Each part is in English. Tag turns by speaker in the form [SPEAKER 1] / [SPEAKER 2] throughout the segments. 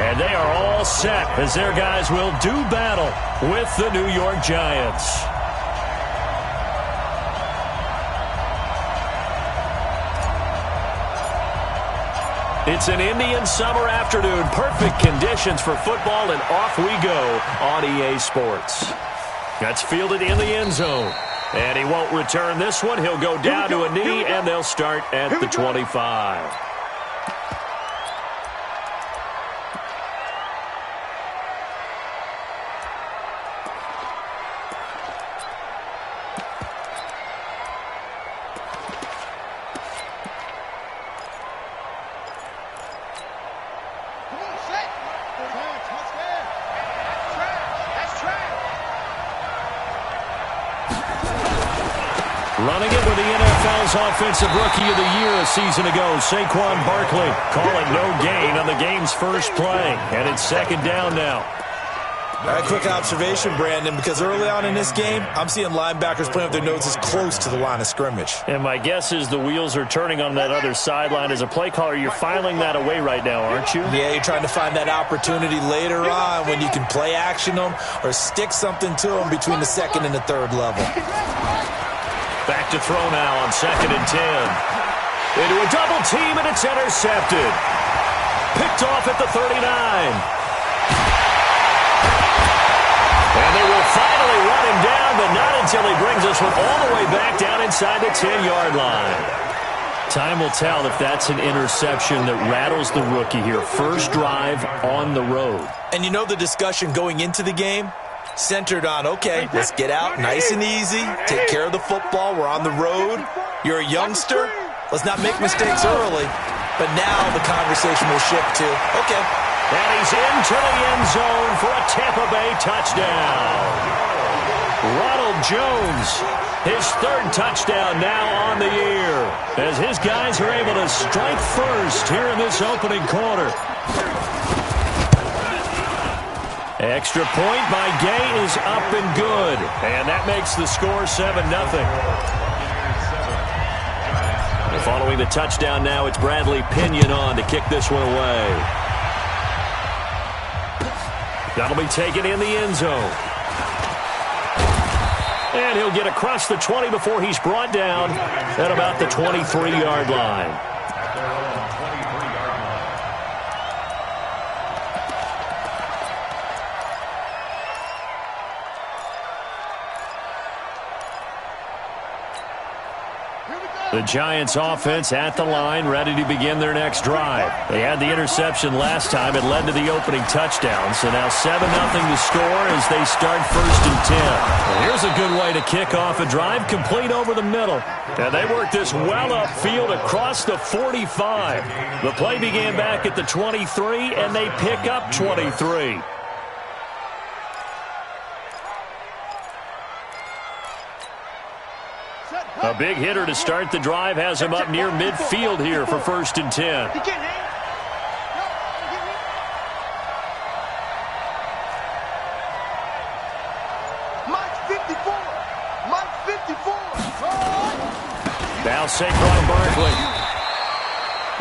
[SPEAKER 1] And they are all set as their guys will do battle with the New York Giants. It's an Indian summer afternoon. Perfect conditions for football, and off we go on EA Sports. That's fielded in the end zone. And he won't return this one. He'll go down to a knee, and they'll start at the 25. Running it with the NFL's Offensive Rookie of the Year a season ago, Saquon Barkley, calling no gain on the game's first play. And it's second down now.
[SPEAKER 2] A quick observation, Brandon, because early on in this game, I'm seeing linebackers playing with their noses close to the line of scrimmage.
[SPEAKER 1] And my guess is the wheels are turning on that other sideline. As a play caller, you're filing that away right now, aren't you?
[SPEAKER 2] Yeah, you're trying to find that opportunity later on when you can play action them or stick something to them between the second and the third level.
[SPEAKER 1] Back to throw now on 2nd and 10. Into a double team, and it's intercepted. Picked off at the 39. And they will finally run him down, but not until he brings us one all the way back down inside the 10-yard line. Time will tell if that's an interception that rattles the rookie here. First drive on the road.
[SPEAKER 2] And you know the discussion going into the game? Centered on, okay, let's get out nice and easy, take care of the football, we're on the road, you're a youngster, let's not make mistakes early. But now the conversation will shift to, okay.
[SPEAKER 1] And he's into the end zone for a Tampa Bay touchdown. Ronald Jones, his third touchdown now on the year, as his guys are able to strike first here in this opening quarter. Extra point by Gay is up and good. And that makes the score 7-0. Following the touchdown now, it's Bradley Pinion on to kick this one away. That'll be taken in the end zone. And he'll get across the 20 before he's brought down at about the 23-yard line. The Giants offense at the line, ready to begin their next drive. They had the interception last time. It led to the opening touchdown. So now 7-0 the score as they start 1st and 10. Well, here's a good way to kick off a drive, complete over the middle. And they work this well upfield across the 45. The play began back at the 23, and they pick up 23. A big hitter to start the drive has him up near midfield here for 1st and 10. Now Saquon Barkley.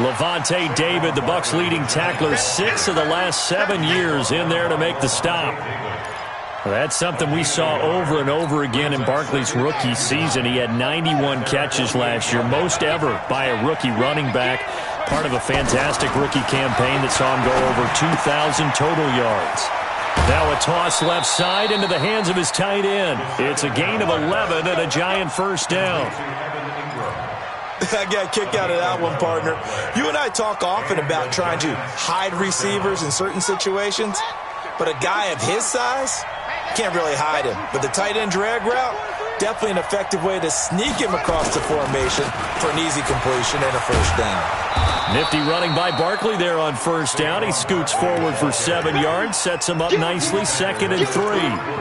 [SPEAKER 1] Levante David, the Bucs' leading tackler, 6 of the last 7 years in there to make the stop. Well, that's something we saw over and over again in Barkley's rookie season. He had 91 catches last year, most ever by a rookie running back, part of a fantastic rookie campaign that saw him go over 2,000 total yards. Now a toss left side into the hands of his tight end. It's a gain of 11 and a Giant first down.
[SPEAKER 2] I got a kick out of that one, partner. You and I talk often about trying to hide receivers in certain situations, but a guy of his size can't really hide him. But the tight end drag route, definitely an effective way to sneak him across the formation for an easy completion and a first down.
[SPEAKER 1] Nifty running by Barkley there on first down. He scoots forward for 7 yards, sets him up nicely, 2nd and 3.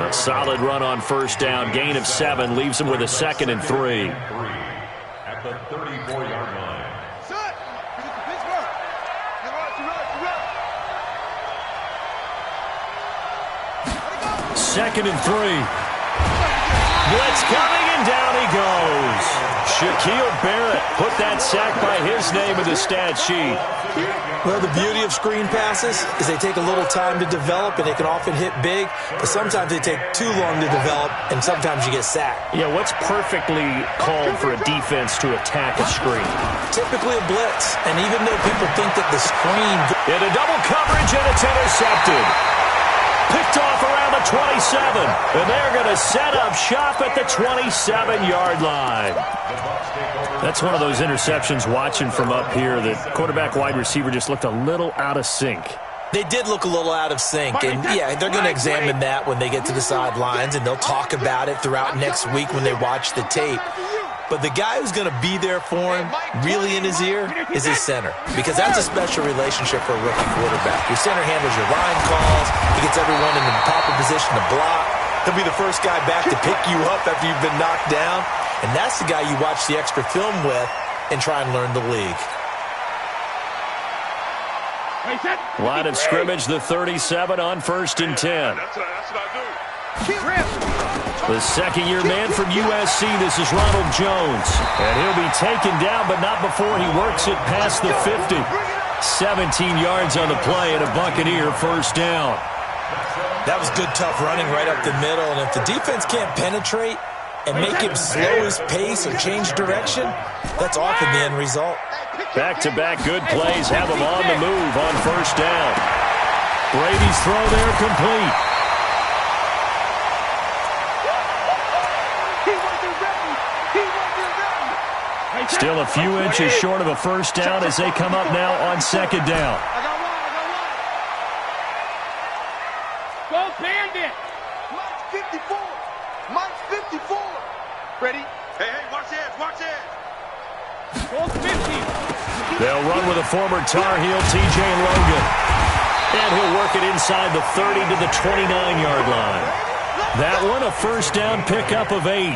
[SPEAKER 1] A solid run on first down, gain of 7, leaves him with a 2nd and 3.
[SPEAKER 3] At the 34-yard line.
[SPEAKER 1] 2nd and 3. Blitz coming, and down he goes. Shaquille Barrett put that sack by his name in the stat sheet.
[SPEAKER 2] Well, the beauty of screen passes is they take a little time to develop, and they can often hit big, but sometimes they take too long to develop, and sometimes you get sacked.
[SPEAKER 1] Yeah, what's perfectly called for a defense to attack a screen?
[SPEAKER 2] Typically a blitz, and even though people think that the screen...
[SPEAKER 1] Into double coverage, and it's intercepted. Picked off around the 27, and they're going to set up shop at the 27-yard line. That's one of those interceptions watching from up here that quarterback wide receiver just looked a little out of sync.
[SPEAKER 2] They did look a little out of sync, and yeah, they're going to examine that when they get to the sidelines, and they'll talk about it throughout next week when they watch the tape. But the guy who's going to be there for him, really in his ear, is his center. Because that's a special relationship for a rookie quarterback. Your center handles your line calls. He gets everyone in the proper position to block. He'll be the first guy back to pick you up after you've been knocked down. And that's the guy you watch the extra film with and try and learn the league.
[SPEAKER 1] Line of scrimmage, the 37 on 1st and 10.
[SPEAKER 3] That's what I do.
[SPEAKER 1] The second-year man from USC, this is Ronald Jones. And he'll be taken down, but not before he works it past the 50. 17 yards on the play and a Buccaneer first down.
[SPEAKER 2] That was good, tough running right up the middle. And if the defense can't penetrate and make him slow his pace or change direction, that's often the end result.
[SPEAKER 1] Back-to-back good plays have him on the move on first down. Brady's throw there complete. Still a few inches short of a first down as they come up now on second down.
[SPEAKER 4] Go Bandit! Mike's 54! Mike's 54! Ready?
[SPEAKER 3] Hey, watch this, watch this.
[SPEAKER 4] Go 50!
[SPEAKER 1] They'll run with a former Tar Heel, T.J. Logan. And he'll work it inside the 30 to the 29-yard line. That one, a first down pickup of 8.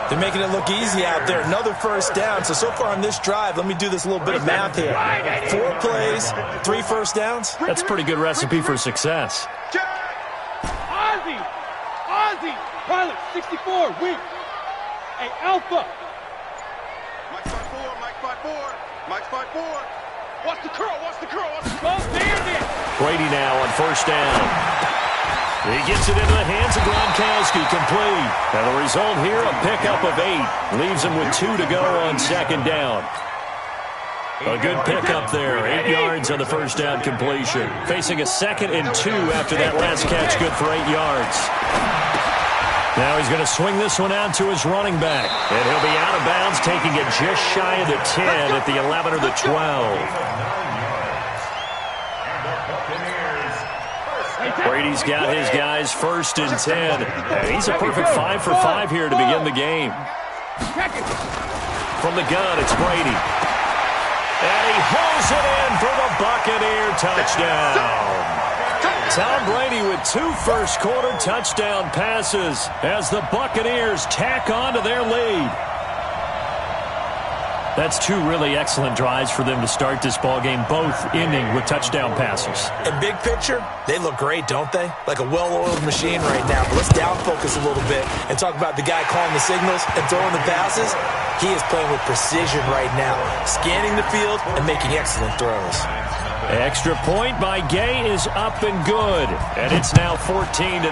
[SPEAKER 2] They're making it look easy out there. Another first down. So far on this drive, let me do this little bit of math here. 4 plays, 3 first downs.
[SPEAKER 1] That's a pretty good recipe for success.
[SPEAKER 4] Ozzy! Ozzy! Pilot, 64, weak. Hey, Alpha!
[SPEAKER 3] Mike's 5-4, Mike's 5-4, Mike's 5-4.
[SPEAKER 4] Watch the curl, watch the curl, watch the curl. Go Bandit!
[SPEAKER 1] Brady now on first down. He gets it into the hands of Gronkowski, complete. And the result here, a pickup of 8. Leaves him with 2 to go on second down. A good pickup there, 8 yards on the first down completion. Facing a 2nd and 2 after that last catch, good for 8 yards. Now he's going to swing this one out to his running back. And he'll be out of bounds, taking it just shy of the 10 at the 11 or the 12. Brady's got his guys 1st and 10. And he's a perfect 5 for 5 here to begin the game. From the gun, it's Brady. And he hauls it in for the Buccaneer touchdown. Tom Brady with 2 first-quarter touchdown passes as the Buccaneers tack on to their lead. That's 2 really excellent drives for them to start this ballgame, both ending with touchdown passes.
[SPEAKER 2] And big picture, they look great, don't they? Like a well-oiled machine right now. But let's down focus a little bit and talk about the guy calling the signals and throwing the passes. He is playing with precision right now, scanning the field and making excellent throws.
[SPEAKER 1] Extra point by Gay is up and good. And it's now 14-0.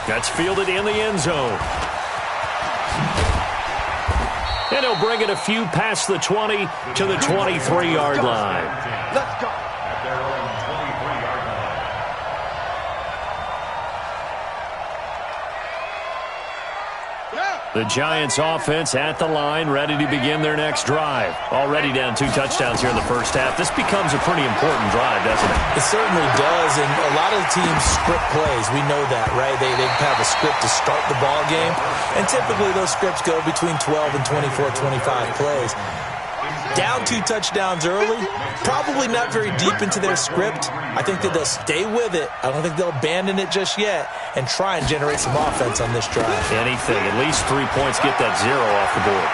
[SPEAKER 1] That's fielded in the end zone. And he'll bring it a few past the 20 to the 23-yard line.
[SPEAKER 4] Let's go.
[SPEAKER 3] At their own 23-yard line.
[SPEAKER 1] The Giants offense at the line, ready to begin their next drive. Already down 2 touchdowns here in the first half. This becomes a pretty important drive, doesn't it?
[SPEAKER 2] It certainly does, and a lot of the teams script plays. We know that, right? They have a script to start the ball game, and typically those scripts go between 12 and 24, 25 plays. Down 2 touchdowns early, probably not very deep into their script. I think that they'll stay with it. I don't think they'll abandon it just yet and try and generate some offense on this drive.
[SPEAKER 1] Anything, at least 3 points, get that 0 off the board.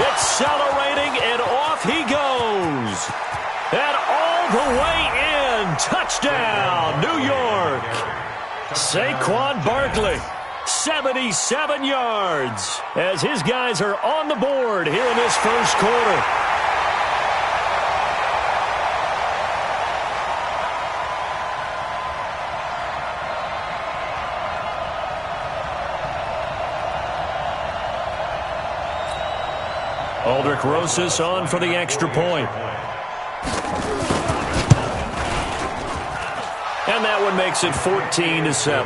[SPEAKER 1] Accelerating, and off he goes. And all the way in. Touchdown, New York. Saquon Barkley, 77 yards, as his guys are on the board here in this first quarter. Aldrick Rosas on for the extra point. And that one makes it 14-7.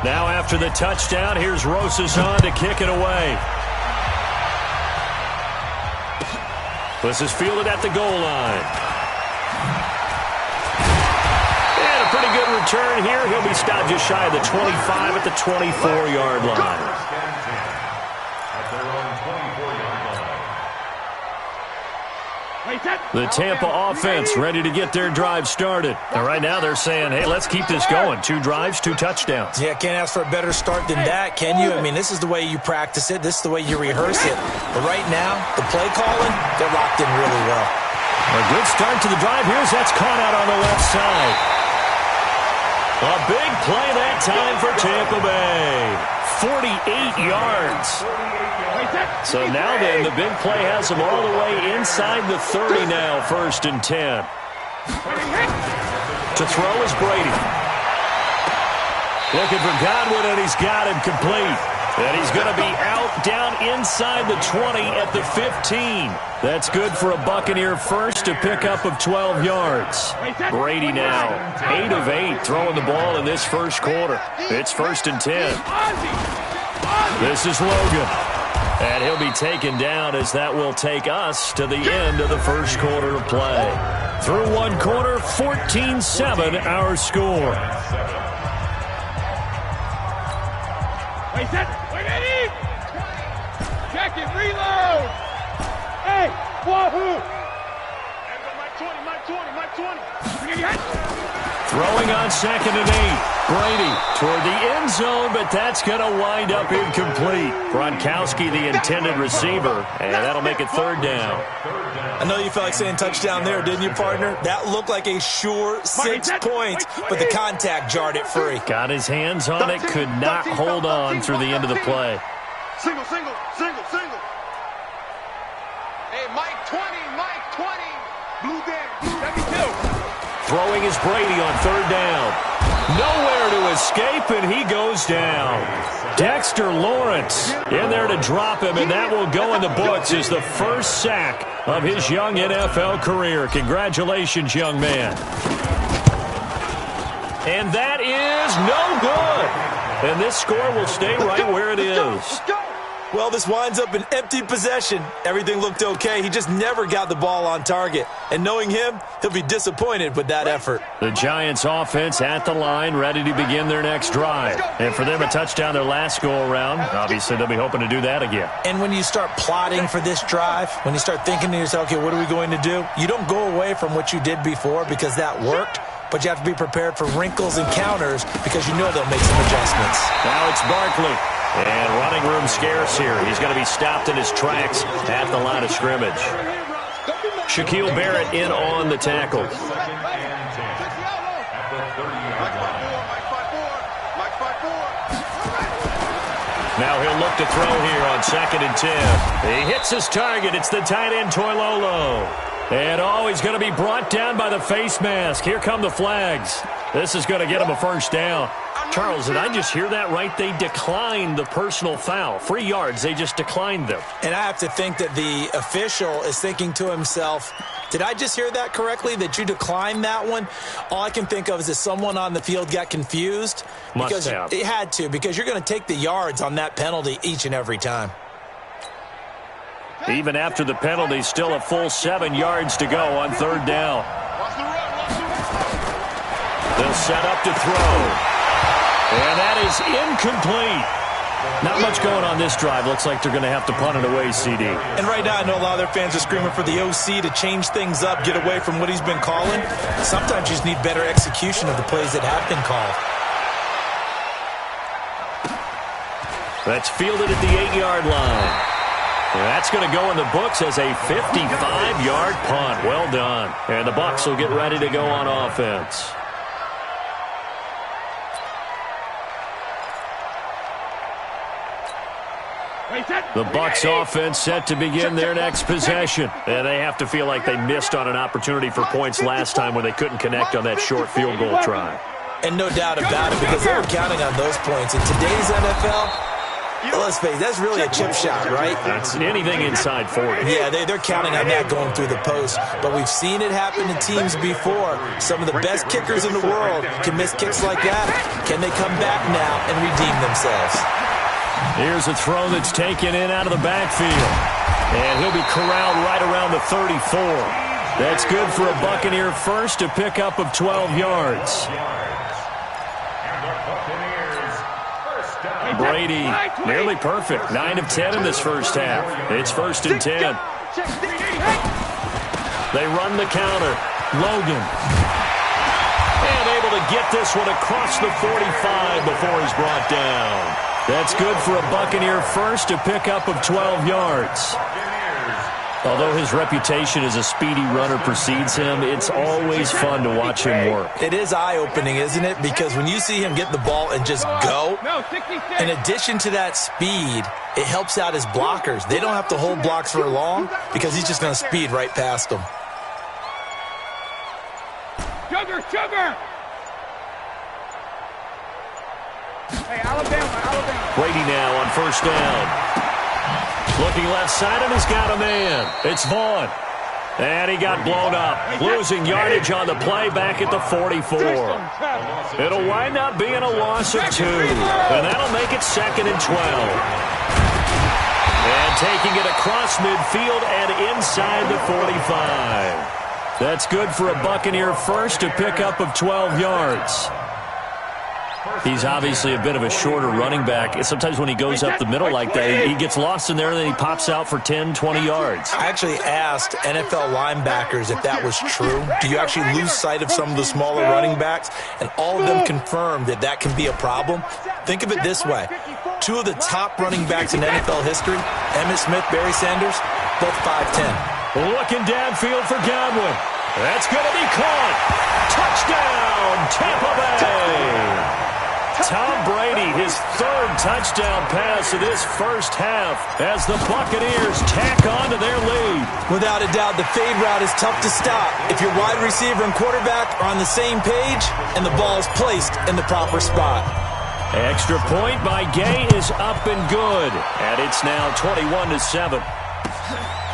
[SPEAKER 1] Now after the touchdown, here's Rosas on to kick it away. This is fielded at the goal line. And a pretty good return here. He'll be stopped just shy of the 25 at the 24-yard line. The Tampa offense ready to get their drive started. And right now they're saying, hey, let's keep this going. 2 drives, 2 touchdowns.
[SPEAKER 2] Yeah, can't ask for a better start than that, can you? I mean, this is the way you practice it. This is the way you rehearse it. But right now, the play calling, they're locked in really well.
[SPEAKER 1] A good start to the drive. Here's that's caught out on the left side. A big play that time for Tampa Bay. 48 yards. So now then, the big play has them all the way inside the 30 now, 1st and 10. To throw is Brady. Looking for Godwin, and he's got him complete. And he's going to be out down inside the 20 at the 15. That's good for a Buccaneer first, to pick up of 12 yards. Brady now 8 of 8 throwing the ball in this first quarter. It's 1st and 10. This is Logan. And he'll be taken down, as that will take us to the end of the first quarter of play. Through one quarter, 14-7 our score.
[SPEAKER 4] Check it, reload. Hey, wahoo. Mike 20.
[SPEAKER 1] Throwing on 2nd and 8. Brady toward the end zone, but that's going to wind up incomplete. Gronkowski, the intended receiver, and that'll make it 3rd down.
[SPEAKER 2] I know you felt like saying touchdown there, didn't you, partner? That looked like a sure 6 points, but the contact jarred it free.
[SPEAKER 1] Got his hands on it, could not hold on through the end of the play.
[SPEAKER 3] Single.
[SPEAKER 4] Hey, Mike 20. Blue down.
[SPEAKER 1] Throwing is Brady on 3rd down. Nowhere to escape, and he goes down. Dexter Lawrence in there to drop him, and that will go in the books as the first sack of his young NFL career. Congratulations, young man. And that is no good. And this score will stay right where it is.
[SPEAKER 2] Well, this winds up an empty possession. Everything looked okay. He just never got the ball on target. And knowing him, he'll be disappointed with that effort.
[SPEAKER 1] The Giants offense at the line, ready to begin their next drive. And for them, a touchdown their last go-around. Obviously, they'll be hoping to do that again.
[SPEAKER 2] And when you start plotting for this drive, when you start thinking to yourself, okay, what are we going to do? You don't go away from what you did before because that worked. But you have to be prepared for wrinkles and counters because you know they'll make some adjustments.
[SPEAKER 1] Now it's Barkley. And running room scarce here. He's going to be stopped in his tracks at the line of scrimmage. Shaquille Barrett in on the tackle. Now he'll look to throw here on 2nd and 10. He hits his target. It's the tight end, Toilolo. And he's going to be brought down by the face mask. Here come the flags. This is going to get him a first down. Charles, did I just hear that right? They declined the personal foul. 3 yards, they just declined them.
[SPEAKER 2] And I have to think that the official is thinking to himself, did I just hear that correctly, that you declined that one? All I can think of is that someone on the field got confused.
[SPEAKER 1] Must have.
[SPEAKER 2] It had to, because you're going to take the yards on that penalty each and every time.
[SPEAKER 1] Even after the penalty, still a full 7 yards to go on 3rd down. They'll set up to throw. And that is incomplete. Not much going on this drive. Looks like they're going to have to punt it away, CD.
[SPEAKER 2] And right now, I know a lot of their fans are screaming for the OC to change things up, get away from what he's been calling. Sometimes you just need better execution of the plays that have been called.
[SPEAKER 1] That's fielded at the 8-yard line. That's going to go in the books as a 55-yard punt. Well done. And the Bucs will get ready to go on offense. The Bucs offense set to begin their next possession. And they have to feel like they missed on an opportunity for points last time when they couldn't connect on that short field goal try.
[SPEAKER 2] And no doubt about it, because they were counting on those points. In today's NFL, let's face it, that's really a chip shot, right?
[SPEAKER 1] That's anything inside 40.
[SPEAKER 2] Yeah, they're counting on that going through the post. But we've seen it happen to teams before. Some of the best kickers in the world can miss kicks like that. Can they come back now and redeem themselves?
[SPEAKER 1] Here's a throw that's taken in out of the backfield. And he'll be corralled right around the 34. That's good for a Buccaneer first to pick up of 12 yards. Brady, nearly perfect. 9 of 10 in this first half. It's 1st and 10. They run the counter. Logan. And able to get this one across the 45 before he's brought down. That's good for a Buccaneer first to pick up of 12 yards. Although his reputation as a speedy runner precedes him, it's always fun to watch him work.
[SPEAKER 2] It is eye-opening, isn't it? Because when you see him get the ball and just go, in addition to that speed, it helps out his blockers. They don't have to hold blocks for long because he's just going to speed right past them.
[SPEAKER 4] Sugar! Hey, Alabama.
[SPEAKER 1] Brady now on 1st down. Looking left side, and he's got a man. It's Vaughn. And he got blown up. Losing yardage on the play back at the 44. It'll wind up being a loss of 2. And that'll make it 2nd and 12. And taking it across midfield and inside the 45. That's good for a Buccaneer first to pick up of 12 yards. He's obviously a bit of a shorter running back. Sometimes when he goes up the middle like that, he gets lost in there and then he pops out for 10, 20 yards.
[SPEAKER 2] I actually asked NFL linebackers if that was true. Do you actually lose sight of some of the smaller running backs? And all of them confirmed that that can be a problem. Think of it this way. 2 of the top running backs in NFL history, Emmitt Smith, Barry Sanders, both 5'10".
[SPEAKER 1] Looking downfield for Godwin. That's going to be caught. Touchdown, Tampa Bay. Tom Brady, his 3rd touchdown pass of this first half as the Buccaneers tack on to their lead.
[SPEAKER 2] Without a doubt, the fade route is tough to stop if your wide receiver and quarterback are on the same page and the ball is placed in the proper spot.
[SPEAKER 1] Extra point by Gay is up and good. And it's now 21-7.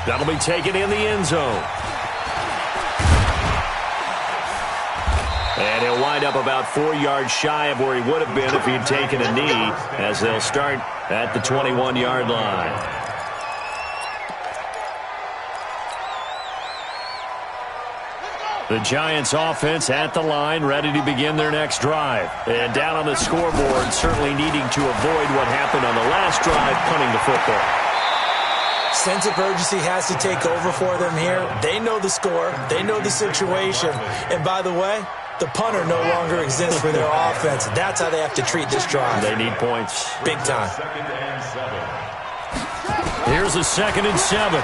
[SPEAKER 1] That'll be taken in the end zone. And he'll wind up about 4 yards shy of where he would have been if he'd taken a knee, as they'll start at the 21-yard line. The Giants offense at the line, ready to begin their next drive. And down on the scoreboard, certainly needing to avoid what happened on the last drive, punting the football.
[SPEAKER 2] Sense of urgency has to take over for them here. They know the score. They know the situation. And by the way, the punter no longer exists for their offense. That's how they have to treat this drive.
[SPEAKER 1] They need points.
[SPEAKER 2] Big time.
[SPEAKER 1] Here's a 2nd and 7.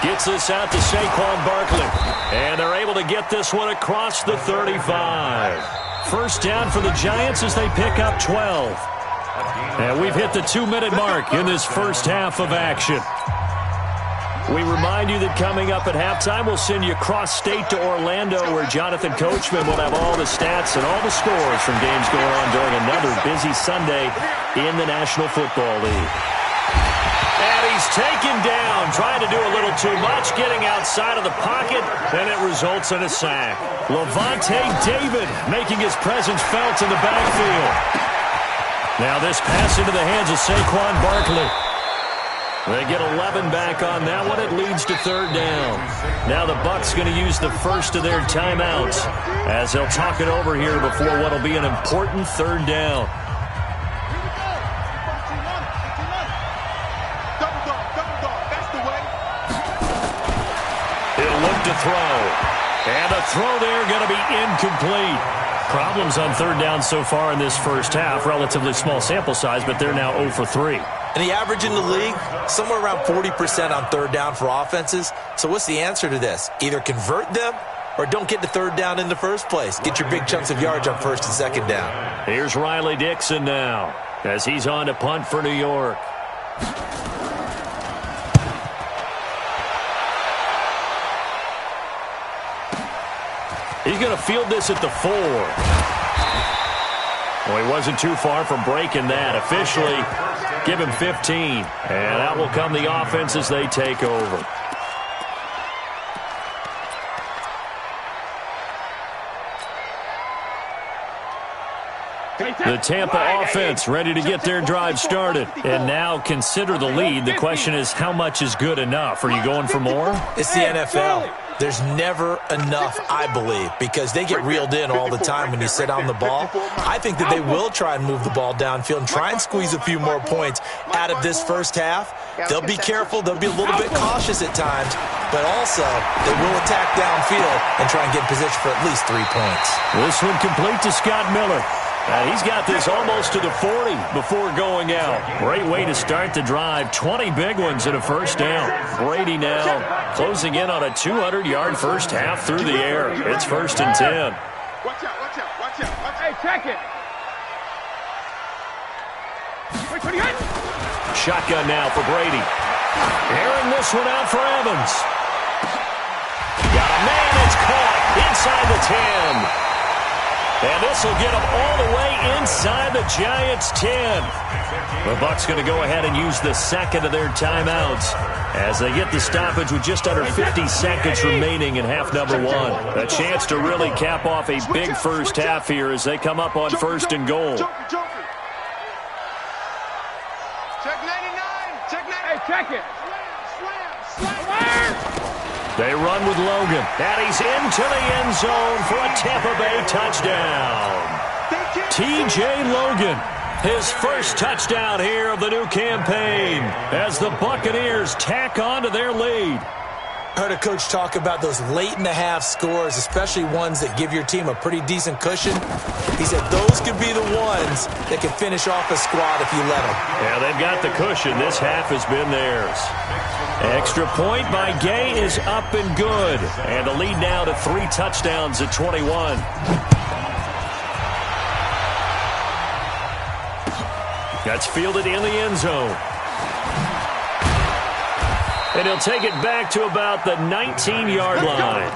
[SPEAKER 1] Gets this out to Saquon Barkley. And they're able to get this one across the 35. 1st down for the Giants as they pick up 12. And we've hit the 2-minute mark in this first half of action. We remind you that coming up at halftime, we'll send you cross-state to Orlando, where Jonathan Coachman will have all the stats and all the scores from games going on during another busy Sunday in the National Football League. And he's taken down, trying to do a little too much, getting outside of the pocket, and it results in a sack. Levante David making his presence felt in the backfield. Now this pass into the hands of Saquon Barkley. They get 11 back on that one. It leads to 3rd down. Now the Bucs going to use the first of their timeouts as they'll talk it over here before what will be an important 3rd down.
[SPEAKER 3] That's the way.
[SPEAKER 1] He'll look to throw. And the throw there going to be incomplete. Problems on 3rd down so far in this first half. Relatively small sample size, but they're now 0 for 3.
[SPEAKER 2] And the average in the league, somewhere around 40% on third down for offenses. So what's the answer to this? Either convert them or don't get to third down in the first place. Get your big chunks of yards on first and second down.
[SPEAKER 1] Here's Riley Dixon now as he's on to punt for New York. He's going to field this at the 4. Well, he wasn't too far from breaking that. Officially, give him 15. And out will come the offense as they take over. The Tampa offense ready to get their drive started. And now consider the lead. The question is, how much is good enough? Are you going for more?
[SPEAKER 2] It's the NFL. There's never enough, I believe, because they get reeled in all the time when you sit on the ball. I think that they will try and move the ball downfield and try and squeeze a few more points out of this first half. They'll be careful. They'll be a little bit cautious at times, but also they will attack downfield and try and get position for at least 3 points.
[SPEAKER 1] This one complete to Scott Miller. He's got this almost to the 40 before going out. Great way to start the drive. 20 big ones and a first down. Brady now closing in on a 200-yard first half through the air. It's 1st and 10.
[SPEAKER 3] Watch out, watch out, watch out.
[SPEAKER 4] Hey, check it.
[SPEAKER 1] Shotgun now for Brady. Airing this one out for Evans. Got a man, it's caught inside the 10. And this will get them all the way inside the Giants' 10. The Bucs going to go ahead and use the second of their timeouts as they get the stoppage with just under 50 seconds remaining in half number 1. A chance to really cap off a big first half here as they come up on 1st and goal.
[SPEAKER 3] Check 99. Check 99.
[SPEAKER 4] Hey, check it.
[SPEAKER 1] They run with Logan, and he's into the end zone for a Tampa Bay touchdown. T.J. Logan, his first touchdown here of the new campaign as the Buccaneers tack on to their lead.
[SPEAKER 2] I heard a coach talk about those late-in-the-half scores, especially ones that give your team a pretty decent cushion. He said those could be the ones that can finish off a squad if you let them.
[SPEAKER 1] Yeah, they've got the cushion. This half has been theirs. Extra point by Gay is up and good. And the lead now to 3 touchdowns at 21. That's fielded in the end zone. And he'll take it back to about the 19-yard line.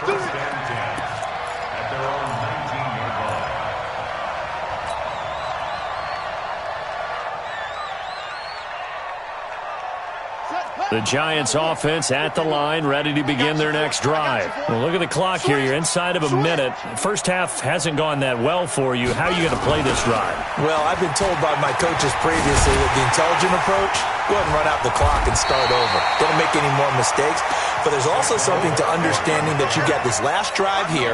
[SPEAKER 1] The Giants offense at the line, ready to begin their next drive. Well, look at the clock here. You're inside of a minute. First half hasn't gone that well for you. How are you going to play this drive?
[SPEAKER 2] Well, I've been told by my coaches previously that the intelligent approach, go ahead and run out the clock and start over. Don't make any more mistakes. But there's also something to understanding that you got this last drive here.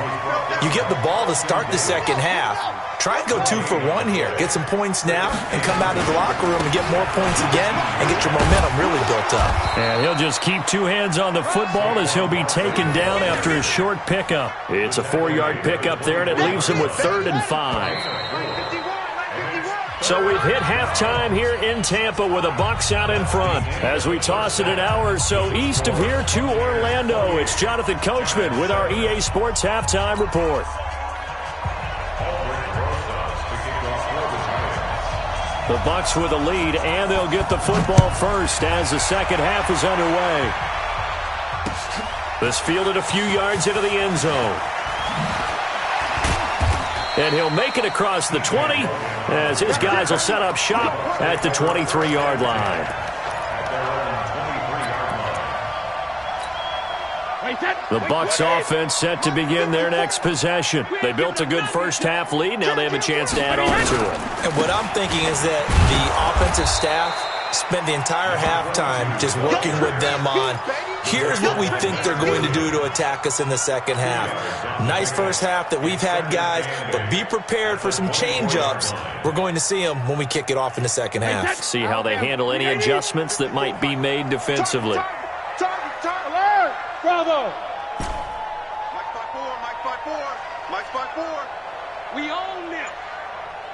[SPEAKER 2] You get the ball to start the second half. Try and go 2 for 1 here. Get some points now and come out of the locker room and get more points again and get your momentum really built up.
[SPEAKER 1] And he'll just keep 2 hands on the football as he'll be taken down after a short pickup. It's a 4-yard pickup there, and it leaves him with 3rd and 5. So we've hit halftime here in Tampa with the Bucs out in front. As we toss it an hour or so east of here to Orlando, it's Jonathan Coachman with our EA Sports Halftime Report. The Bucs with a lead, and they'll get the football first as the second half is underway. This fielded a few yards into the end zone. And he'll make it across the 20 as his guys will set up shop at the 23-yard line. The Bucs offense set to begin their next possession. They built a good first half lead. Now they have a chance to add on to it.
[SPEAKER 2] And what I'm thinking is that the offensive staff spent the entire halftime just working with them on, here's what we think they're going to do to attack us in the second half. Nice first half that we've had, guys, but be prepared for some change-ups. We're going to see them when we kick it off in the second half.
[SPEAKER 1] See how they handle any adjustments that might be made defensively.
[SPEAKER 4] Bravo!
[SPEAKER 3] Mike 5-4, Mike 5-4, Mike 5-4.
[SPEAKER 4] We own them.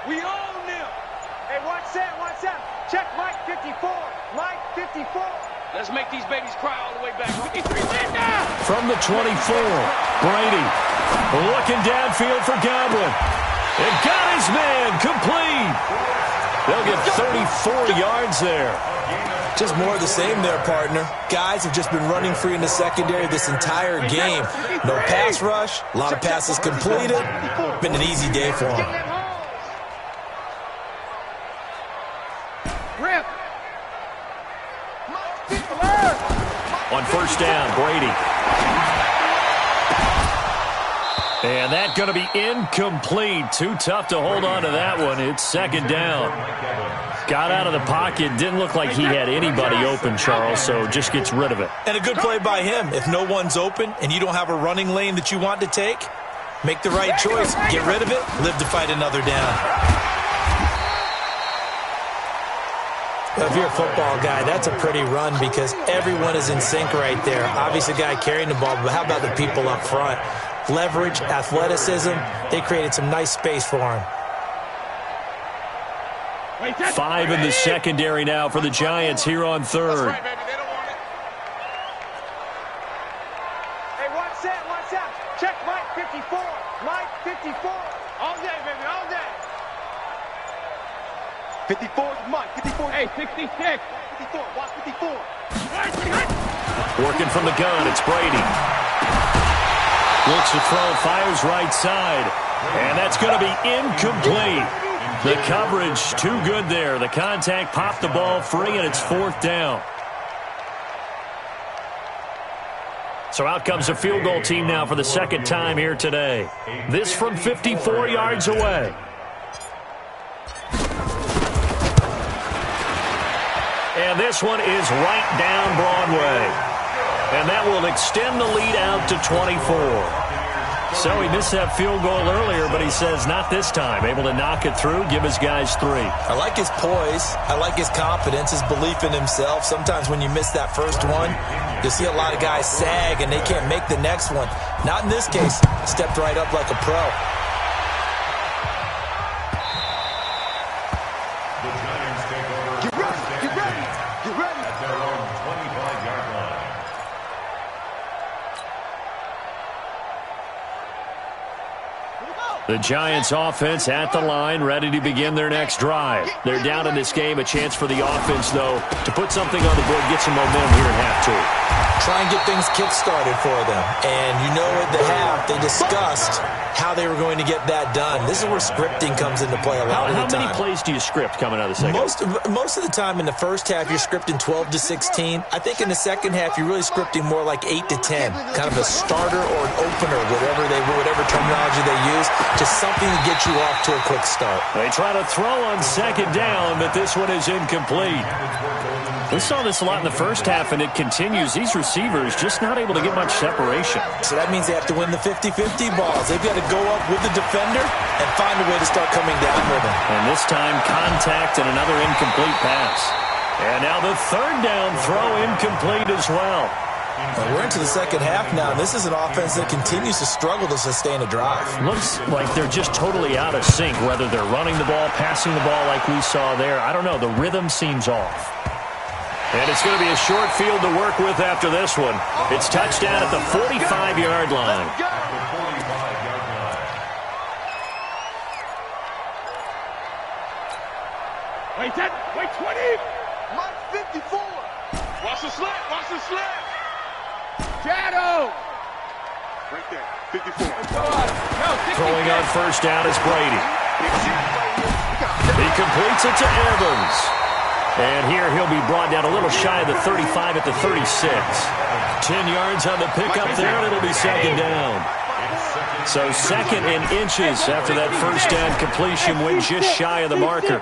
[SPEAKER 4] We own them. Hey, one set. Check Mike 54. Mike 54.
[SPEAKER 5] Let's make these babies cry all the way back. 53, Linda!
[SPEAKER 1] From the 24, Brady looking downfield for Godwin. And got his man complete. They'll get 34 yards there.
[SPEAKER 2] Just more of the same there, partner. Guys have just been running free in the secondary this entire game. No pass rush, a lot of passes completed. Been an easy day for them.
[SPEAKER 4] Rip.
[SPEAKER 1] On first down, Brady. And that's going to be incomplete. Too tough to hold on to that one. It's second down. Got out of the pocket. Didn't look like he had anybody open, Charles, so just gets rid of it.
[SPEAKER 2] And a good play by him. If no one's open and you don't have a running lane that you want to take, make the right choice. Get rid of it. Live to fight another down. Well, if you're a football guy, that's a pretty run because everyone is in sync right there. Obviously, the guy carrying the ball, but how about the people up front? Leverage, athleticism, they created some nice space for him.
[SPEAKER 1] 5 in the secondary now for the Giants here on third.
[SPEAKER 3] That's right, baby. They don't want it.
[SPEAKER 4] Hey, one set. Check Mike 54. Mike 54.
[SPEAKER 3] All day, baby, all day. 54 is Mike. 54.
[SPEAKER 4] Hey, 66.
[SPEAKER 3] 54. Watch 54.
[SPEAKER 1] Working from the gun, it's Brady. Looks to throw, fires right side. And that's going to be incomplete. The coverage too good there. The contact popped the ball free, and it's fourth down. So out comes a field goal team now for the second time here today. This from 54 yards away. And this one is right down Broadway. And that will extend the lead out to 24. So he missed that field goal earlier, but he says not this time. Able to knock it through, give his guys 3.
[SPEAKER 2] I like his poise. I like his confidence, his belief in himself. Sometimes when you miss that first one, you'll see a lot of guys sag and they can't make the next one. Not in this case. Stepped right up like a pro.
[SPEAKER 3] Get ready.
[SPEAKER 6] At their own 25-yard line.
[SPEAKER 1] The Giants offense at the line, ready to begin their next drive. They're down in this game. A chance for the offense, though, to put something on the board, get some momentum here in half 2.
[SPEAKER 2] Try and get things kick-started for them. And you know at the half, they discussed how they were going to get that done. This is where scripting comes into play a lot of the time.
[SPEAKER 1] How many plays do you script coming out of the second?
[SPEAKER 2] Most of the time in the first half, you're scripting 12 to 16. I think in the second half, you're really scripting more like 8 to 10. Kind of a starter or an opener, whatever terminology they use. Just something to get you off to a quick start.
[SPEAKER 1] They try to throw on second down, but this one is incomplete. We saw this a lot in the first half, and it continues. These receivers just not able to get much separation.
[SPEAKER 2] So that means they have to win the 50-50 balls. They've got to go up with the defender and find a way to start coming down with them.
[SPEAKER 1] And this time, contact and another incomplete pass. And now the third down throw incomplete as well.
[SPEAKER 2] We're into the second half now. This is an offense that continues to struggle to sustain a drive.
[SPEAKER 1] Looks like they're just totally out of sync, whether they're running the ball, passing the ball like we saw there. I don't know. The rhythm seems off. And it's going to be a short field to work with after this one. It's touchdown at the 45-yard line.
[SPEAKER 4] Wait 20.
[SPEAKER 3] Mike 54. Watch the slant.
[SPEAKER 4] Shadow.
[SPEAKER 3] Right there. 54.
[SPEAKER 1] Throwing on first down is Brady. He completes it to Evans. And here he'll be brought down a little shy of the 35 at the 36. 10 yards on the pickup there, and it'll be second down. So second and inches after that first down completion, went just shy of the marker.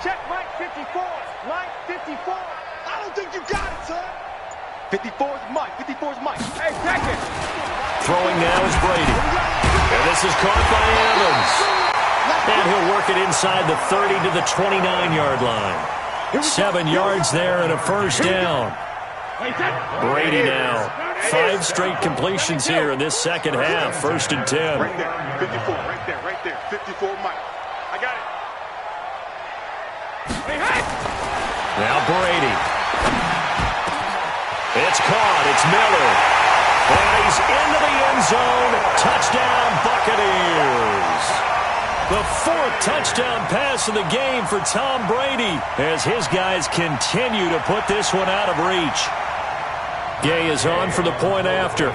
[SPEAKER 4] Check Mike 54. Mike 54.
[SPEAKER 3] I don't think you got it, son. 54 is Mike. 54 is Mike.
[SPEAKER 4] Hey, second.
[SPEAKER 1] Throwing now is Brady. And this is caught by Evans. And he'll work it inside the 30 to the 29-yard line. 7 yards there and a first down. Brady now. 5 straight completions here in this second half. First and 10.
[SPEAKER 3] Right there. 54. Right there. 54 Mike. I got it.
[SPEAKER 1] Now Brady. It's caught. It's Miller. And he's into the end zone. Touchdown, Buccaneers. The 4th touchdown pass of the game for Tom Brady as his guys continue to put this one out of reach. Gay is on for the point after.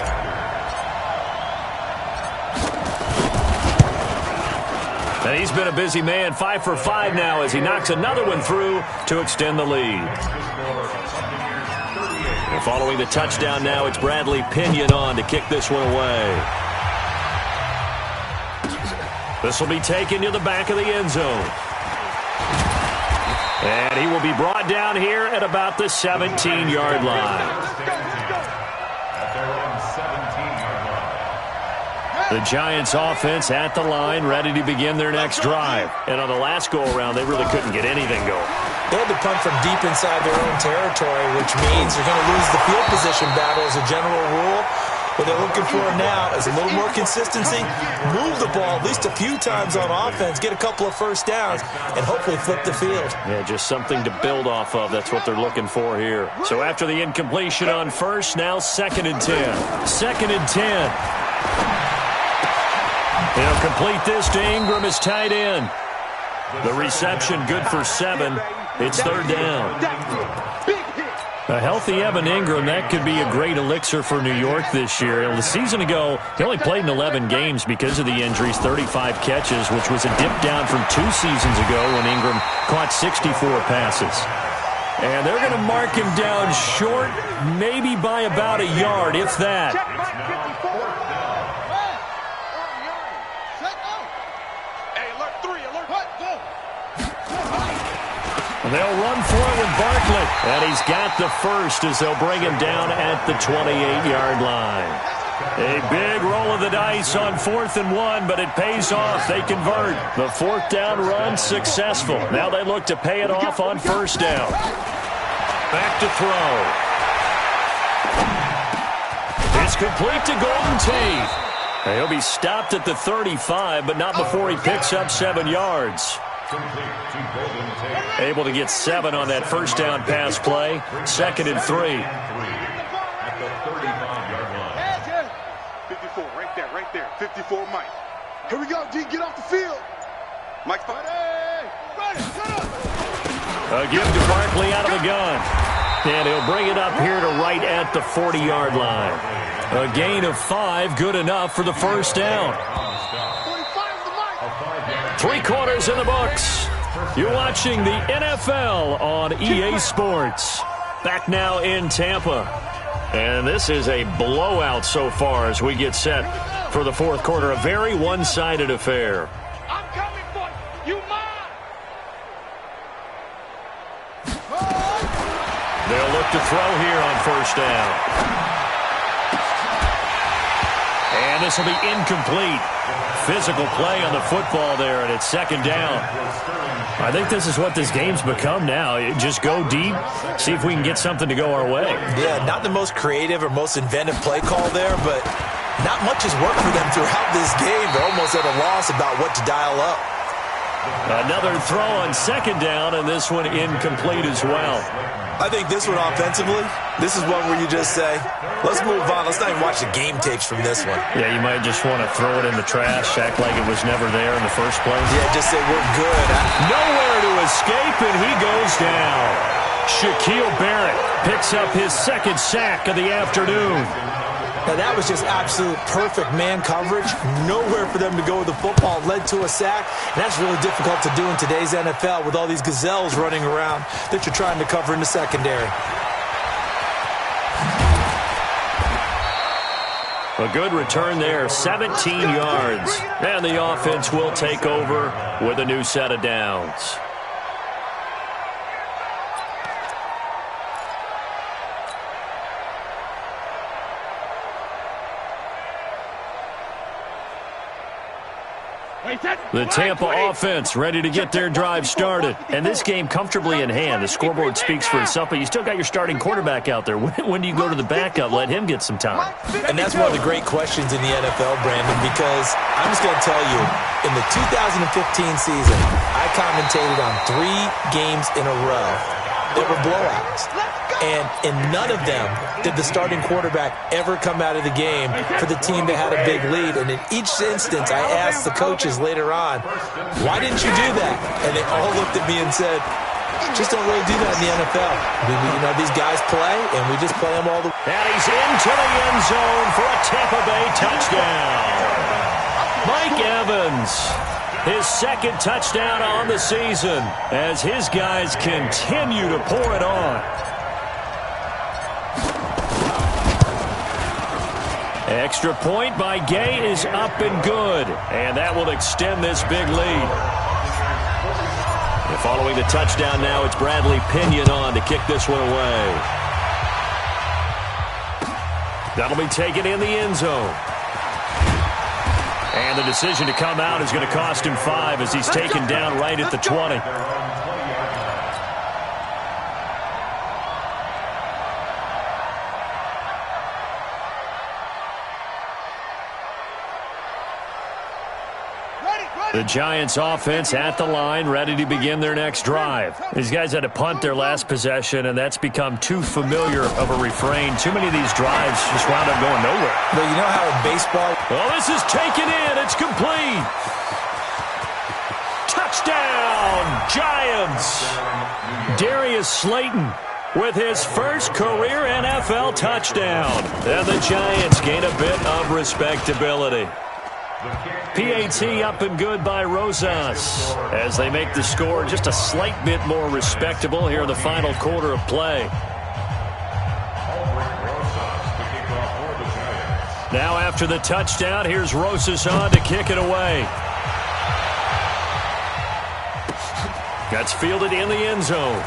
[SPEAKER 1] And he's been a busy man, 5 for 5 now as he knocks another one through to extend the lead. And following the touchdown now, it's Bradley Pinion on to kick this one away. This will be taken to the back of the end zone. And he will be brought down here at about the 17-yard line. The Giants offense at the line, ready to begin their next drive. And on the last go-around, they really couldn't get anything going.
[SPEAKER 2] They had to punt from deep inside their own territory, which means they're going to lose the field position battle as a general rule. What they're looking for now is a little more consistency, move the ball at least a few times on offense, get a couple of first downs, and hopefully flip the field. Yeah,
[SPEAKER 1] just something to build off of. That's what they're looking for here. So after the incompletion on first, now 2nd and 10. 2nd and 10. He'll complete this to Ingram as tight end. The reception good for 7. It's 3rd down. A healthy Evan Ingram, that could be a great elixir for New York this year. The season ago, he only played in 11 games because of the injuries, 35 catches, which was a dip down from 2 seasons ago when Ingram caught 64 passes. And they're going to mark him down short, maybe by about a yard, if that. They'll run for it with Barkley. And he's got the first as they'll bring him down at the 28-yard line. A big roll of the dice on 4th and 1, but it pays off. They convert. The 4th down run successful. Now they look to pay it off on 1st down. Back to throw. It's complete to Golden Tate. He'll be stopped at the 35, but not before he picks up 7 yards. Able to get 7 on that 1st down pass play. 2nd and 3.
[SPEAKER 6] At the 35-yard line.
[SPEAKER 3] 54, right there. 54, Mike. Here we go, D. Get off the field. Mike's fine.
[SPEAKER 1] A give to Barkley out of the gun. And he'll bring it up here to right at the 40-yard line. A gain of 5, good enough for the 1st down. 3 quarters in the books. You're watching the NFL on EA Sports. Back now in Tampa. And this is a blowout so far as we get set for the 4th quarter. A very one-sided affair.
[SPEAKER 5] I'm coming for you. You mine.
[SPEAKER 1] They'll look to throw here on 1st down. And this will be incomplete. Physical play on the football there, and it's 2nd down. I think this is what this game's become now. Just go deep, see if we can get something to go our way.
[SPEAKER 2] Yeah, not the most creative or most inventive play call there, but not much has worked for them throughout this game. They're almost at a loss about what to dial up.
[SPEAKER 1] Another throw on 2nd down, and this one incomplete as well.
[SPEAKER 2] I think this one offensively, this is one where you just say, let's move on. Let's not even watch the game tapes from this one.
[SPEAKER 1] Yeah, you might just want to throw it in the trash, act like it was never there in the first place.
[SPEAKER 2] Yeah, just say we're good.
[SPEAKER 1] Nowhere to escape, and he goes down. Shaquille Barrett picks up his 2nd sack of the afternoon.
[SPEAKER 2] Now, that was just absolute perfect man coverage. Nowhere for them to go with the football. Led to a sack. And that's really difficult to do in today's NFL with all these gazelles running around that you're trying to cover in the secondary.
[SPEAKER 1] A good return there, 17 yards. And the offense will take over with a new set of downs. The Tampa offense ready to get their drive started. And this game comfortably in hand. The scoreboard speaks for itself, but you still got your starting quarterback out there. When do you go to the backup? Let him get some time.
[SPEAKER 2] And that's one of the great questions in the NFL, Brandon, because I'm just going to tell you, in the 2015 season, I commentated on 3 games in a row. that were blowouts. And in none of them did the starting quarterback ever come out of the game for the team that had a big lead. And in each instance, I asked the coaches later on, why didn't you do that? And they all looked at me and said, just don't really do that in the NFL. These guys play, and we just play them all the way.
[SPEAKER 1] And he's into the end zone for a Tampa Bay touchdown. Mike Evans, his second touchdown on the season as his guys continue to pour it on. Extra point by Gay is up and good, and that will extend this big lead. And following the touchdown now, it's Bradley Pinion on to kick this one away. That'll be taken in the end zone. And the decision to come out is going to cost him 5 as he's taken down right at the 20. The Giants offense at the line, ready to begin their next drive. These guys had to punt their last possession, and that's become too familiar of a refrain. Too many of these drives just wound up going nowhere.
[SPEAKER 2] But you know how in baseball...
[SPEAKER 1] Well, this is taken in. It's complete. Touchdown, Giants. Darius Slayton with his first career NFL touchdown. And the Giants gain a bit of respectability. PAT up and good by Rosas as they make the score just a slight bit more respectable here in the final quarter of play. Now after the touchdown, here's Rosas on to kick it away. That's fielded in the end zone.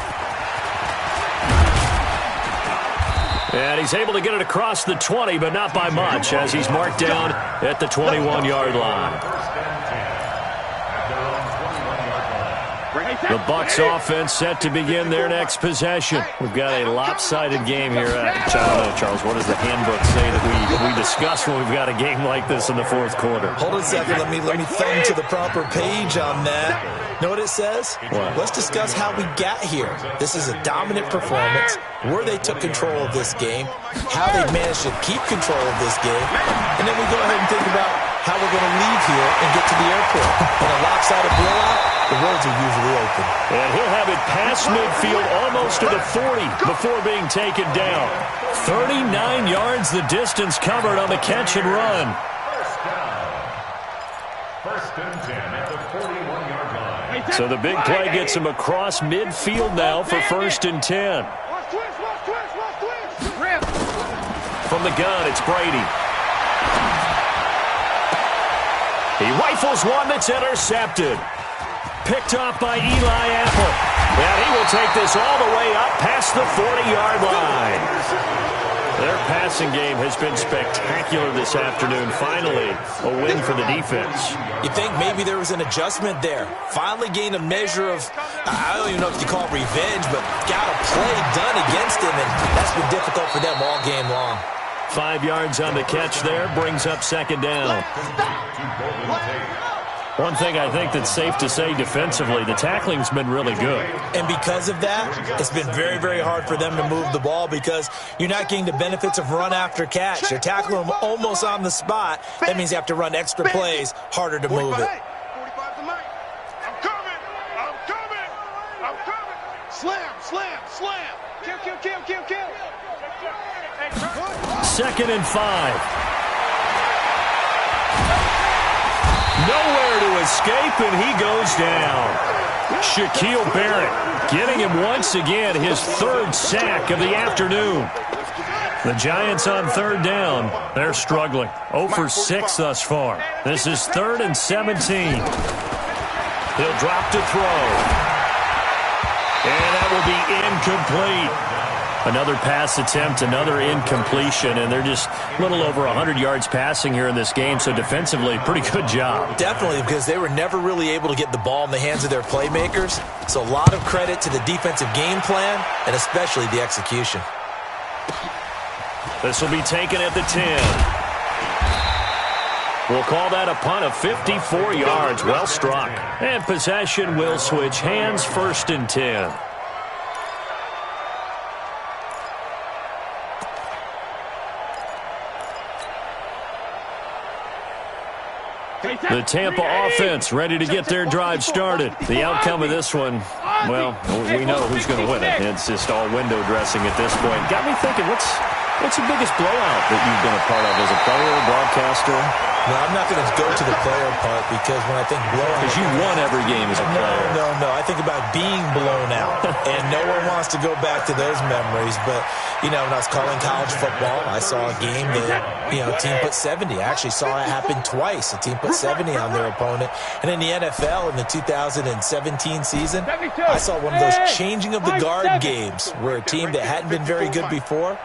[SPEAKER 1] And he's able to get it across the 20, but not by much, as he's marked down at the 21-yard line. The Bucs offense set to begin their next possession. We've got a lopsided game here. I don't know, Charles, what does the handbook say that we discuss when we've got a game like this in the fourth quarter?
[SPEAKER 2] Hold on a second. Let me thumb to the proper page on that. Know what it says?
[SPEAKER 1] What?
[SPEAKER 2] Let's discuss how we got here. This is a dominant performance, where they took control of this game, how they managed to keep control of this game, and then we go ahead and think about how we're going to leave here and get to the airport. In a lopsided blowout, the roads are usually open.
[SPEAKER 1] And he'll have it past midfield almost to the 40 before being taken down. 39 yards the distance covered on the catch and run.
[SPEAKER 6] First and 10 at the 41-yard line.
[SPEAKER 1] So the big play gets him across midfield now for first and 10. From the gun, it's Brady. He rifles one that's intercepted. Picked off by Eli Apple. And he will take this all the way up past the 40-yard line. Their passing game has been spectacular this afternoon. Finally, a win for the defense.
[SPEAKER 2] You think maybe there was an adjustment there. Finally gained a measure of, I don't even know if you call it revenge, but got a play done against him, and that's been difficult for them all game long.
[SPEAKER 1] 5 yards on the catch there, brings up second down. One thing I think that's safe to say defensively, the tackling's been really good.
[SPEAKER 2] And because of that, it's been very, very hard for them to move the ball because you're not getting the benefits of run after catch. You're tackling them almost on the spot. That means you have to run extra plays, harder to move it.
[SPEAKER 3] 45 to Mike. I'm coming. I'm coming. I'm coming. Slam, slam, slam.
[SPEAKER 4] Kill, kill, kill, kill, kill.
[SPEAKER 1] Second and 5. Nowhere to escape, and he goes down. Shaquille Barrett getting him once again his third sack of the afternoon. The Giants on third down. They're struggling. 0 for 6 thus far. This is 3rd and 17. He'll drop to throw. And that will be incomplete. Another pass attempt, another incompletion, and they're just a little over 100 yards passing here in this game, so defensively, pretty good job.
[SPEAKER 2] Definitely, because they were never really able to get the ball in the hands of their playmakers, so a lot of credit to the defensive game plan, and especially the execution.
[SPEAKER 1] This will be taken at the 10. We'll call that a punt of 54 yards, well struck. And possession will switch hands, 1st and 10. The Tampa offense ready to get their drive started. The outcome of this one, well, we know who's going to win it. It's just all window dressing at this point. Got me thinking, what's the biggest blowout that you've been a part of as a player, broadcaster?
[SPEAKER 2] No, I'm not going to go to the player part because when I think blowout...
[SPEAKER 1] Because you won every game as a player.
[SPEAKER 2] No. I think about being blown out. And no one wants to go back to those memories. But, you know, when I was calling college football, I saw a game that, you know, a team put 70. I actually saw it happen twice. A team put 70 on their opponent. And in the NFL, in the 2017 season, I saw one of those changing of the guard games where a team that hadn't been very good before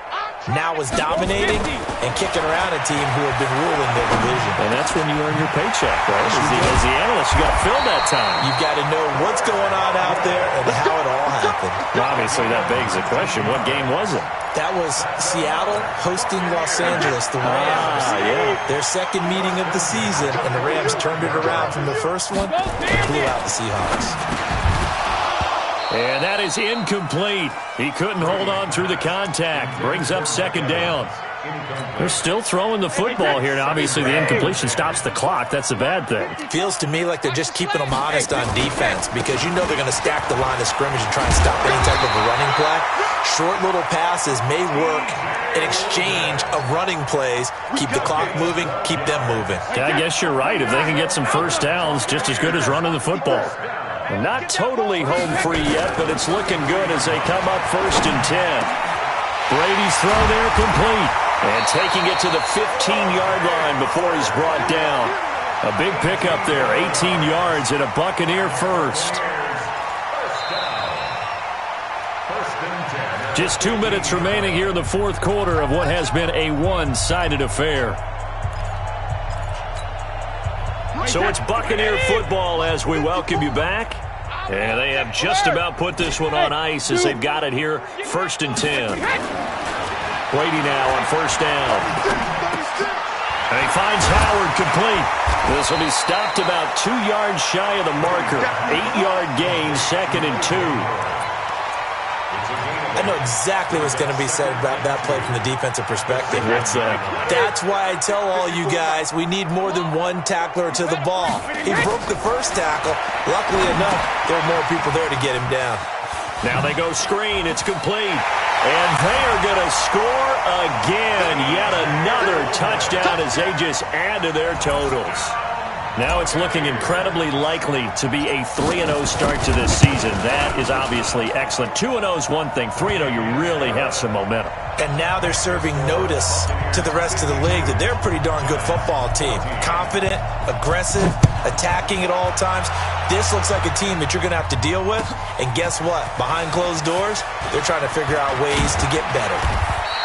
[SPEAKER 2] now was dominating and kicking around a team who had been ruling their division.
[SPEAKER 1] And that's when you earn your paycheck, right? As the analyst, you got to fill that time.
[SPEAKER 2] You've got to know what's going on out there and how it all happened.
[SPEAKER 1] Well, obviously, that begs the question, what game was it?
[SPEAKER 2] That was Seattle hosting Los Angeles, the Rams. Their second meeting of the season, and the Rams turned it around from the first one and blew out the Seahawks.
[SPEAKER 1] And that is incomplete. He couldn't hold on through the contact. Brings up second down. They're still throwing the football here. Now, obviously, the incompletion stops the clock. That's the bad thing.
[SPEAKER 2] Feels to me like they're just keeping them honest on defense because you know they're going to stack the line of scrimmage and try and stop any type of a running play. Short little passes may work in exchange of running plays. Keep the clock moving, keep them moving.
[SPEAKER 1] Yeah, I guess you're right. If they can get some first downs, just as good as running the football. Not totally home free yet, but it's looking good as they come up 1st and 10. Brady's throw there complete. And taking it to the 15-yard line before he's brought down. A big pickup there, 18 yards and a Buccaneer first. Just 2 minutes remaining here in the fourth quarter of what has been a one-sided affair. So it's Buccaneer football as we welcome you back. And they have just about put this one on ice as they've got it here, 1st and 10. Brady now on first down. And he finds Howard complete. This will be stopped about 2 yards shy of the marker. 8-yard gain, 2nd and 2.
[SPEAKER 2] I know exactly what's going to be said about that play from the defensive perspective.
[SPEAKER 1] What's that?
[SPEAKER 2] That's why I tell all you guys we need more than one tackler to the ball. He broke the first tackle. Luckily enough, there were more people there to get him down.
[SPEAKER 1] Now they go screen. It's complete. And they are going to score again. Yet another touchdown as they just add to their totals. Now it's looking incredibly likely to be a 3-0 start to this season. That is obviously excellent. 2-0 is one thing. 3-0, you really have some momentum.
[SPEAKER 2] And now they're serving notice to the rest of the league that they're a pretty darn good football team. Confident, aggressive, attacking at all times. This looks like a team that you're going to have to deal with. And guess what? Behind closed doors, they're trying to figure out ways to get better.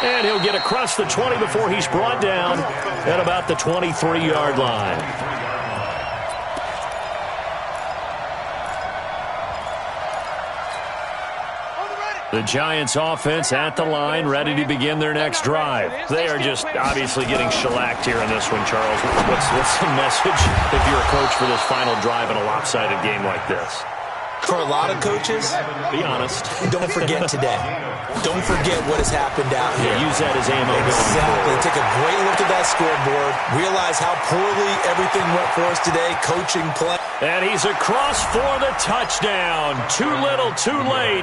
[SPEAKER 1] And he'll get across the 20 before he's brought down at about the 23-yard line. The Giants offense at the line, ready to begin their next drive. They are just obviously getting shellacked here in this one, Charles. What's the message if you're a coach for this final drive in a lopsided game like this?
[SPEAKER 2] For a lot of coaches,
[SPEAKER 1] be honest.
[SPEAKER 2] Don't forget today. Don't forget what has happened out here.
[SPEAKER 1] Yeah, use that as ammo.
[SPEAKER 2] Exactly. Take a great look at that scoreboard. Realize how poorly everything went for us today. Coaching, play.
[SPEAKER 1] And he's across for the touchdown. Too little, too late.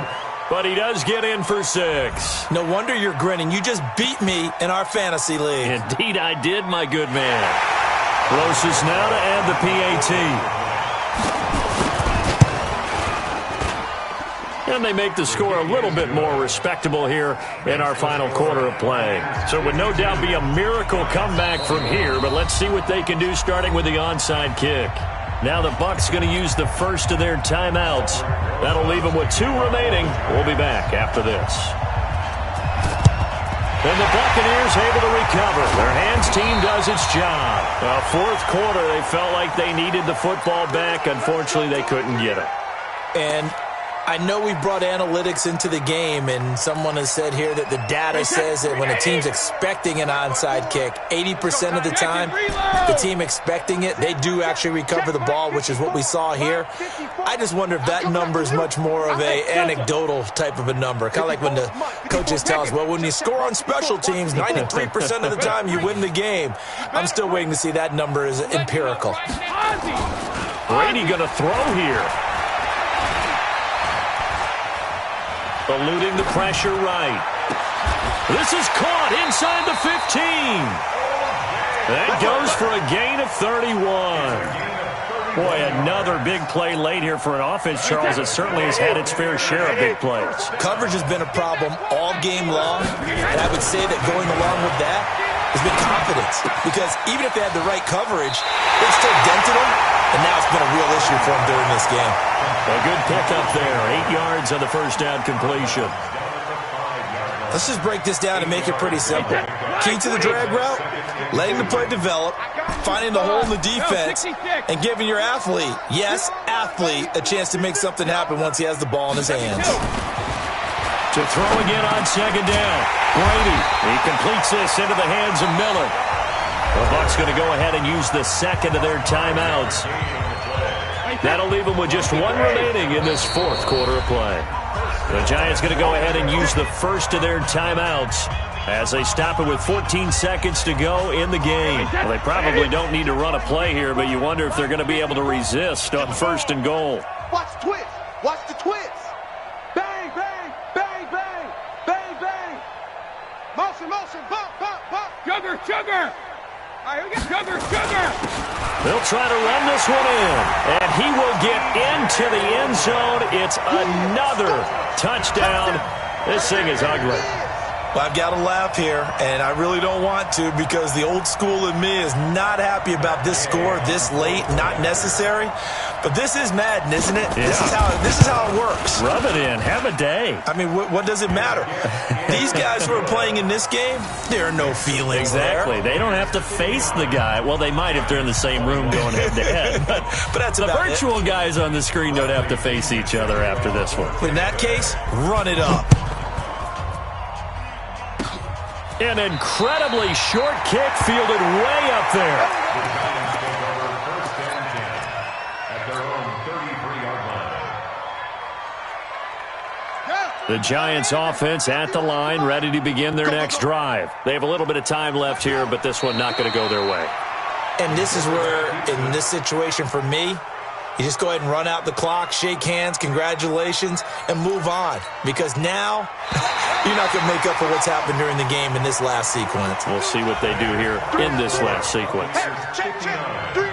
[SPEAKER 1] But he does get in for 6.
[SPEAKER 2] No wonder you're grinning. You just beat me in our fantasy league.
[SPEAKER 1] Indeed I did, my good man. Rosas now to add the PAT. And they make the score a little bit more respectable here in our final quarter of play. So it would no doubt be a miracle comeback from here, but let's see what they can do starting with the onside kick. Now the Bucs going to use the first of their timeouts. That'll leave them with 2 remaining. We'll be back after this. And the Buccaneers able to recover. Their hands team does its job. Fourth quarter, they felt like they needed the football back. Unfortunately, they couldn't get it.
[SPEAKER 2] And I know we brought analytics into the game, and someone has said here that the data says that when a team's expecting an onside kick, 80% of the time, the team expecting it, they do actually recover the ball, which is what we saw here. I just wonder if that number is much more of a anecdotal type of a number. Kind of like when the coaches tell us, well, when you score on special teams, 93% of the time you win the game. I'm still waiting to see that number is empirical.
[SPEAKER 1] Brady going to throw here. Eluding the pressure right. This is caught inside the 15. That goes for a gain of 31. Boy, another big play late here for an offense, Charles, that certainly has had its fair share of big plays.
[SPEAKER 2] Coverage has been a problem all game long, and I would say that going along with that has been confidence, because even if they had the right coverage, they still dented them, and now it's been a real issue for them during this game.
[SPEAKER 1] A good pickup there, 8 yards on the first down completion.
[SPEAKER 2] Let's just break this down and make it pretty simple. Key to the drag route, letting the play develop, finding the hole in the defense, and giving your athlete, yes, athlete, a chance to make something happen once he has the ball in his hands.
[SPEAKER 1] To throw again on second down. Brady, he completes this into the hands of Miller. The Bucs going to go ahead and use the second of their timeouts. That'll leave them with just one remaining in this fourth quarter of play. The Giants going to go ahead and use the first of their timeouts as they stop it with 14 seconds to go in the game. Well, they probably don't need to run a play here, but you wonder if they're going to be able to resist on first and goal.
[SPEAKER 3] Watch the twist. Watch the twist. Bang, bang, bang, bang, bang, bang. Motion, motion, bump, bump, bump. Sugar, sugar. All right, we got sugar, sugar.
[SPEAKER 1] They'll try to run this one in, and he will get into the end zone. It's another touchdown. This thing is ugly.
[SPEAKER 2] Well, I've got to laugh here, and I really don't want to, because the old school in me is not happy about this score this late, not necessary. But this is Madden, isn't it? Yeah. This is how it works.
[SPEAKER 1] Rub it in. Have a day.
[SPEAKER 2] I mean, what does it matter? These guys who are playing in this game, there are no feelings
[SPEAKER 1] exactly.
[SPEAKER 2] there.
[SPEAKER 1] They don't have to face the guy. Well, they might if they're in the same room going head-to-head. But
[SPEAKER 2] that's
[SPEAKER 1] the virtual guys on the screen don't have to face each other after this one.
[SPEAKER 2] In that case, run it up.
[SPEAKER 1] An incredibly short kick fielded way up there. The Giants offense at the line, ready to begin their next drive. They have a little bit of time left here, but this one not going to go their way.
[SPEAKER 2] And this is where, in this situation for me, you just go ahead and run out the clock, shake hands, congratulations, and move on. Because now, you're not going to make up for what's happened during the game in this last sequence.
[SPEAKER 1] We'll see what they do here in this last sequence.
[SPEAKER 3] Check, check, check.